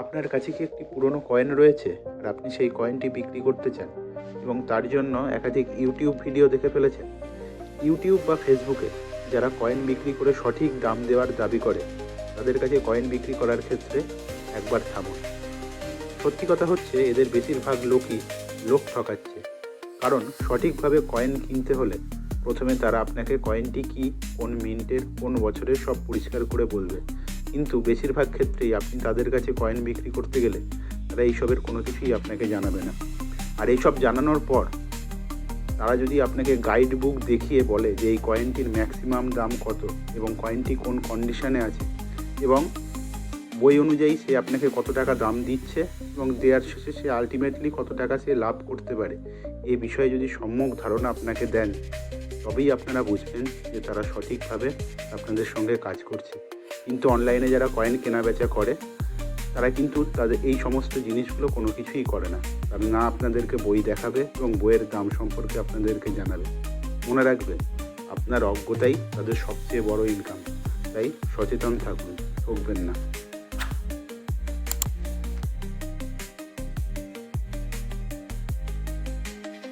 আপনার কাছে কি একটি পুরনো কয়েন রয়েছে আর আপনি সেই কয়েনটি বিক্রি করতে চান এবং তার জন্য একাধিক ইউটিউব ভিডিও দেখে ফেলেছেন? ইউটিউব বা ফেসবুকে যারা কয়েন বিক্রি করে সঠিক দাম দেওয়ার দাবি করে তাদের কাছে কয়েন বিক্রি করার ক্ষেত্রে একবার থামুন। সত্যি কথা হচ্ছে, এদের বেশিরভাগ লোকই লোক ঠকাচ্ছে। কারণ সঠিকভাবে কয়েন কিনতে হলে প্রথমে তারা আপনাকে কয়েনটি কি, কোন মিন্টের, কোন বছরের সব পরিষ্কার করে বলবে। কিন্তু বেশিরভাগ ক্ষেত্রেই আপনি তাদের কাছে কয়েন বিক্রি করতে গেলে তারা এইসবের কোনো কিছুই আপনাকে জানাবে না। আর এইসব জানানোর পর তারা যদি আপনাকে গাইড বুক দেখিয়ে বলে যে এই কয়েনটির ম্যাক্সিমাম দাম কত এবং কয়েনটি কোন কন্ডিশনে আছে এবং বই অনুযায়ী সে আপনাকে কত টাকা দাম দিচ্ছে এবং দেওয়ার শেষে সে আলটিমেটলি কত টাকা সে লাভ করতে পারে, এই বিষয়ে যদি সম্যক ধারণা আপনাকে দেন, তবেই আপনারা বুঝবেন যে তারা সঠিকভাবে আপনাদের সঙ্গে কাজ করছে। কিন্তু অনলাইনে যারা কয়েন কেনা বেচা করে তারা কিন্তু তাদের এই সমস্ত জিনিসগুলো কোনো কিছুই করে না। তারা না আপনাদেরকে বই দেখাবে এবং বইয়ের দাম সম্পর্কে আপনাদেরকে জানাবে। মনে রাখবেন, আপনার অজ্ঞতাই তাদের সবচেয়ে বড় ইনকাম। তাই সচেতন থাকুন, ঠকবেন না।